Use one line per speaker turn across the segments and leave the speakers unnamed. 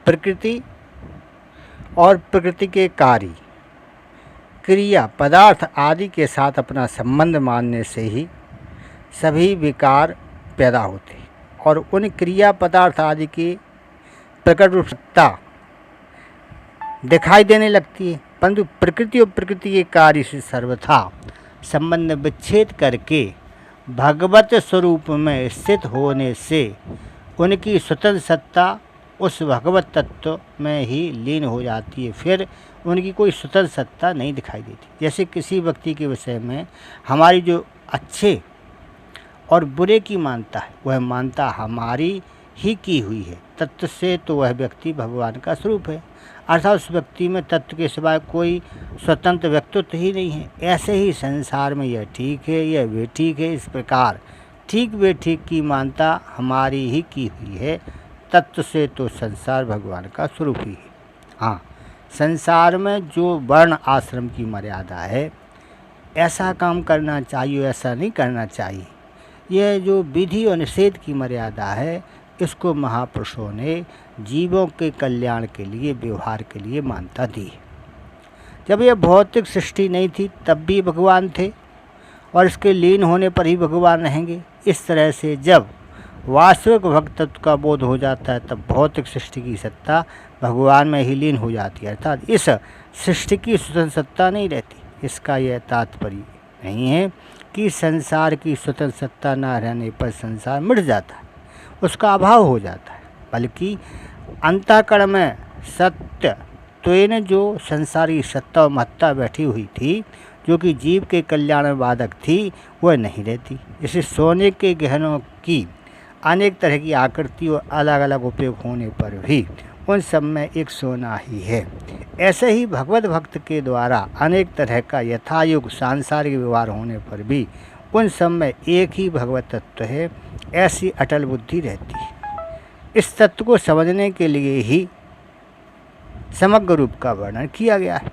प्रकृति और प्रकृति के कार्य, क्रिया, पदार्थ आदि के साथ अपना संबंध मानने से ही सभी विकार पैदा होते हैं और उन क्रिया पदार्थ आदि की प्रकट रूपता दिखाई देने लगती है। परंतु प्रकृति और प्रकृति के कार्य से सर्वथा संबंध विच्छेद करके भगवत स्वरूप में स्थित होने से उनकी स्वतंत्र सत्ता उस भगवत तत्व में ही लीन हो जाती है। फिर उनकी कोई स्वतंत्र सत्ता नहीं दिखाई देती। जैसे किसी व्यक्ति के विषय में हमारी जो अच्छे और बुरे की मानता है, वह मानता हमारी ही की हुई है तत्व से, तो वह व्यक्ति भगवान का स्वरूप है, अर्थात उस व्यक्ति में तत्व के सिवाय कोई स्वतंत्र व्यक्तित्व ही नहीं है। ऐसे ही संसार में यह ठीक है, यह वे ठीक है, इस प्रकार ठीक वे ठीक की मानता हमारी ही की हुई है तत्व से, तो संसार भगवान का स्वरूप ही है। हाँ, संसार में जो वर्ण आश्रम की मर्यादा है, ऐसा काम करना चाहिए, ऐसा नहीं करना चाहिए, यह जो विधि और निषेध की मर्यादा है, इसको महापुरुषों ने जीवों के कल्याण के लिए, व्यवहार के लिए मान्यता दी है। जब यह भौतिक सृष्टि नहीं थी तब भी भगवान थे और इसके लीन होने पर ही भगवान रहेंगे। इस तरह से जब वास्तविक भक्तत्व का बोध हो जाता है तब भौतिक सृष्टि की सत्ता भगवान में ही लीन हो जाती है, अर्थात इस सृष्टि की स्वतंत्र सत्ता नहीं रहती। इसका यह तात्पर्य नहीं है कि संसार की स्वतंत्र सत्ता न रहने पर संसार मिट जाता है, उसका अभाव हो जाता है, बल्कि अंतःकरण में सत्य त्वेन जो संसारी सत्ता और महत्ता बैठी हुई थी, जो कि जीव के कल्याण में बाधक थी, वह नहीं रहती। जैसे सोने के गहनों की अनेक तरह की आकृति और अलग अलग उपयोग होने पर भी उन सब में एक सोना ही है, ऐसे ही भगवत भक्त के द्वारा अनेक तरह का यथायुग सांसारिक व्यवहार होने पर भी उन सब में एक ही भगवत तत्व है, ऐसी अटल बुद्धि रहती है। इस तत्व को समझने के लिए ही समग्र रूप का वर्णन किया गया है।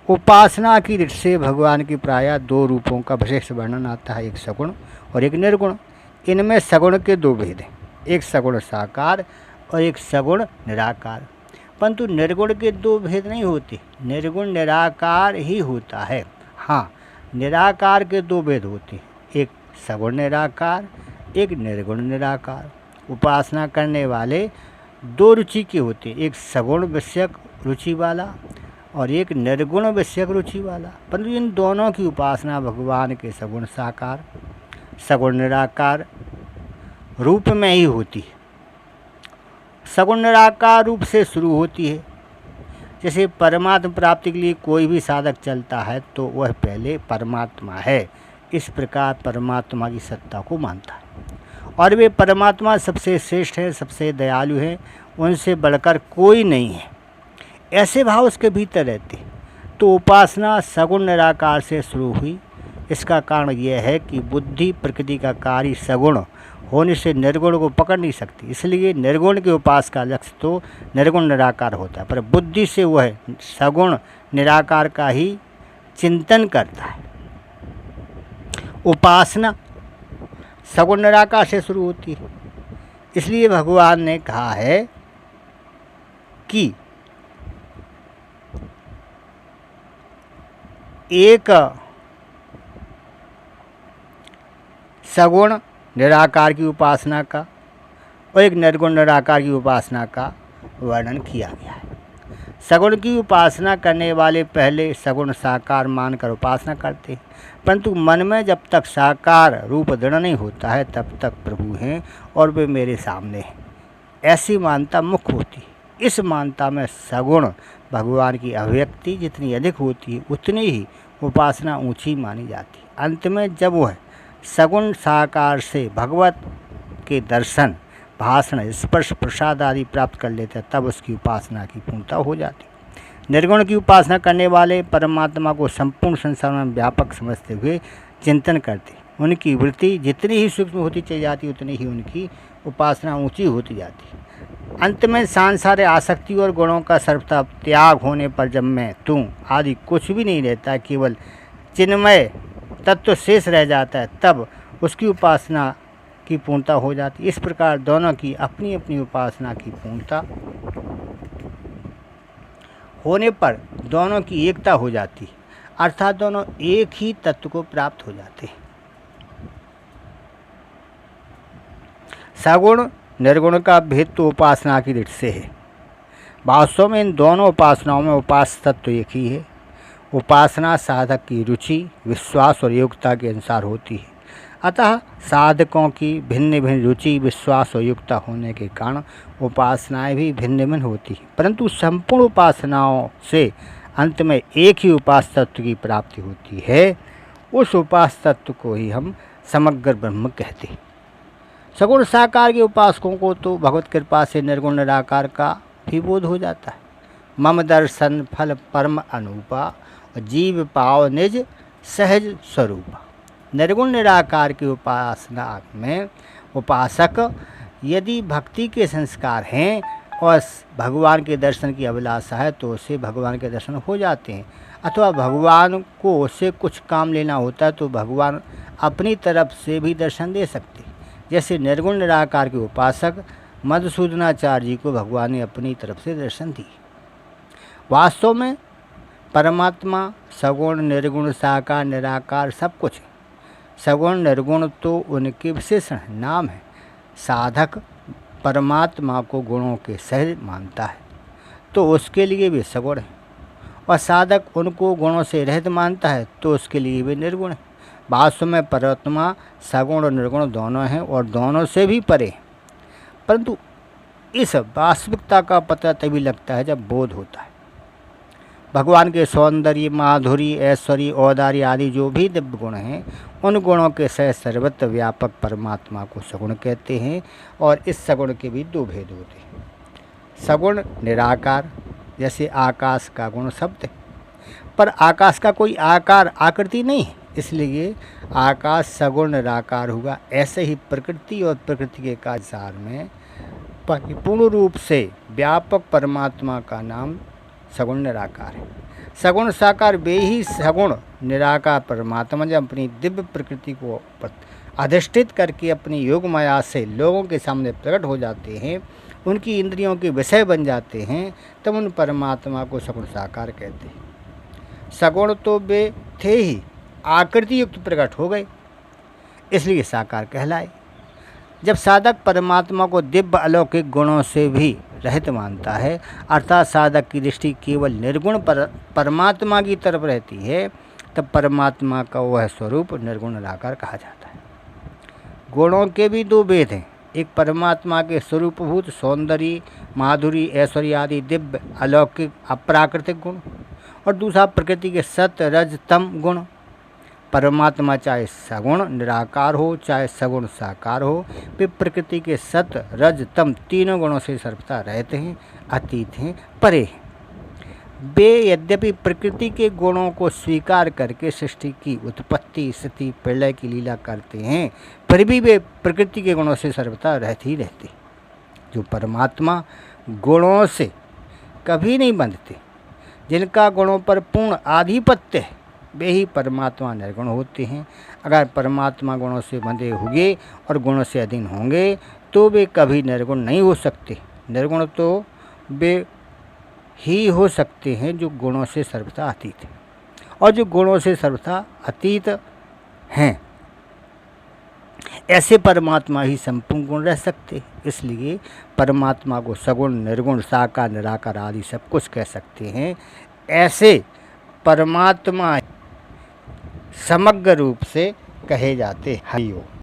उपासना की दृष्टि से भगवान की प्रायः दो रूपों का विशेष वर्णन आता है, एक सगुण और एक निर्गुण। इनमें सगुण के दो भेद हैं, एक सगुण साकार और एक सगुण निराकार। परंतु निर्गुण के दो भेद नहीं होते, निर्गुण निराकार ही होता है। हाँ, निराकार के दो भेद होते हैं, एक सगुण निराकार, एक निर्गुण निराकार। उपासना करने वाले दो रुचि के होते हैं, एक सगुण विषयक रुचि वाला और एक निर्गुण विषयक रुचि वाला। परंतु इन दोनों की उपासना भगवान के सगुण साकार, सगुण निराकार रूप में ही होती है। सगुण निराकार रूप से शुरू होती है। जैसे परमात्मा प्राप्ति के लिए कोई भी साधक चलता है तो वह पहले परमात्मा है, इस प्रकार परमात्मा की सत्ता को मानता है और वे परमात्मा सबसे श्रेष्ठ है, सबसे दयालु है, उनसे बढ़कर कोई नहीं है, ऐसे भाव उसके भीतर रहते। तो उपासना सगुण निराकार से शुरू हुई। इसका कारण यह है कि बुद्धि प्रकृति का कार्य सगुण होने से निर्गुण को पकड़ नहीं सकती, इसलिए निर्गुण के उपास का लक्ष्य तो निर्गुण निराकार होता है, पर बुद्धि से वह सगुण निराकार का ही चिंतन करता है। उपासना सगुण निराकार से शुरू होती है, इसलिए भगवान ने कहा है कि एक सगुण निराकार की उपासना का और एक निर्गुण निराकार की उपासना का वर्णन किया गया है। सगुण की उपासना करने वाले पहले सगुण साकार मानकर उपासना करते हैं, परंतु मन में जब तक साकार रूप दृढ़ नहीं होता है तब तक प्रभु हैं और वे मेरे सामने हैं, ऐसी मानता मुख्य होती है। इस मानता में सगुण भगवान की अभिव्यक्ति जितनी अधिक होती है उतनी ही उपासना ऊंची मानी जाती है। अंत में जब वह सगुण साकार से भगवत के दर्शन, भाषण, स्पर्श, प्रसाद आदि प्राप्त कर लेते हैं, तब उसकी उपासना की पूर्णता हो जाती है। निर्गुण की उपासना करने वाले परमात्मा को संपूर्ण संसार में व्यापक समझते हुए चिंतन करते, उनकी वृत्ति जितनी ही सूक्ष्म होती चली जाती उतनी ही उनकी उपासना ऊंची होती जाती है। अंत में सांसारिक आसक्ति और गुणों का सर्वथा त्याग होने पर जब मैं तू आदि कुछ भी नहीं रहता, केवल चिन्मय तत्व शेष रह जाता है, तब उसकी उपासना की पूर्णता हो जाती है। इस प्रकार दोनों की अपनी अपनी उपासना की पूर्णता होने पर दोनों की एकता हो जाती है, अर्थात दोनों एक ही तत्व को प्राप्त हो जाते हैं। सगुण निर्गुण का भेद तो उपासना की दृष्टि से है। वास्तव में इन दोनों उपासनाओं में उपास्य तत्व एक ही है। उपासना साधक की रुचि, विश्वास और योग्यता के अनुसार होती है। अतः साधकों की भिन्न भिन्न रुचि, विश्वास और योग्यता होने के कारण उपासनाएं भी भिन्न भिन्न होती हैं, परंतु संपूर्ण उपासनाओं से अंत में एक ही उपास्य तत्व की प्राप्ति होती है। उस उपास्य तत्व को ही हम समग्र ब्रह्म कहते हैं। सगुण साकार के उपासकों को तो भगवत कृपा से निर्गुण निराकार का भी बोध हो जाता है। मम दर्शन फल परम अनूपा, जीव पाव निज सहज स्वरूपा। निर्गुण निराकार की उपासना में उपासक यदि भक्ति के संस्कार हैं और भगवान के दर्शन की अभिलाषा है तो उसे भगवान के दर्शन हो जाते हैं, अथवा भगवान को उससे कुछ काम लेना होता है तो भगवान अपनी तरफ से भी दर्शन दे सकते हैं। जैसे निर्गुण निराकार के उपासक मधुसूदनाचार्य जी को भगवान ने अपनी तरफ से दर्शन दिए। वास्तव में परमात्मा सगुण निर्गुण साकार निराकार सब कुछ है। सगुण निर्गुण तो उनके विशेषण नाम है। साधक परमात्मा को गुणों के सहज मानता है तो उसके लिए वे सगुण है, और साधक उनको गुणों से रहित मानता है तो उसके लिए वे निर्गुण है। वास्तव में परमात्मा सगुण और निर्गुण दोनों हैं और दोनों से भी परे हैं, परंतु इस वास्तविकता का पता तभी लगता है जब बोध होता है। भगवान के सौंदर्य, माधुर्य, ऐश्वर्य, औदार्य आदि जो भी दिव्य गुण हैं, उन गुणों के सह सर्वत्र व्यापक परमात्मा को सगुण कहते हैं। और इस सगुण के भी दो भेद होते हैं। सगुण निराकार, जैसे आकाश का गुण शब्द है, पर आकाश का कोई आकार आकृति नहीं है, इसलिए आकाश सगुण निराकार हुआ। ऐसे ही प्रकृति और प्रकृति के कासार में परिपूर्ण रूप से व्यापक परमात्मा का नाम सगुण निराकार है। सगुण साकार वे ही सगुण निराकार परमात्मा जब अपनी दिव्य प्रकृति को अधिष्ठित करके अपनी योग माया से लोगों के सामने प्रकट हो जाते हैं, उनकी इंद्रियों के विषय बन जाते हैं, तब उन परमात्मा को सगुण साकार कहते हैं। सगुण तो वे थे ही, आकृति युक्त प्रकट हो गए, इसलिए साकार कहलाए। जब साधक परमात्मा को दिव्य अलौकिक गुणों से भी रहित मानता है, अर्थात साधक की दृष्टि केवल निर्गुण परमात्मा की तरफ रहती है, तब परमात्मा का वह स्वरूप निर्गुण निराकार कहा जाता है। गुणों के भी दो भेद हैं। एक परमात्मा के स्वरूपभूत सौंदर्य, माधुर्य, ऐश्वर्य आदि दिव्य अलौकिक अप्राकृतिक गुण, और दूसरा प्रकृति के सत रज तम गुण। परमात्मा चाहे सगुण निराकार हो चाहे सगुण साकार हो, वे प्रकृति के सत रज तम तीनों गुणों से सर्वथा रहते हैं, अतीत हैं, परे हैं। वे यद्यपि प्रकृति के गुणों को स्वीकार करके सृष्टि की उत्पत्ति, स्थिति, प्रलय की लीला करते हैं, फिर भी वे प्रकृति के गुणों से सर्वथा रहते ही रहते। जो परमात्मा गुणों से कभी नहीं बंधते, जिनका गुणों पर पूर्ण आधिपत्य है, वे ही परमात्मा निर्गुण होते हैं। अगर परमात्मा गुणों से बंधे हुए और गुणों से अधीन होंगे तो वे कभी निर्गुण नहीं हो सकते। निर्गुण तो वे ही हो सकते हैं जो गुणों से सर्वथा अतीत हैं, और जो गुणों से सर्वथा अतीत हैं, ऐसे परमात्मा ही संपूर्ण गुण रह सकते। इसलिए परमात्मा को सगुण, निर्गुण, साकार, निराकार आदि सब कुछ कह सकते हैं। ऐसे परमात्मा समग्र रूप से कहे जाते हैं। हरि ओम।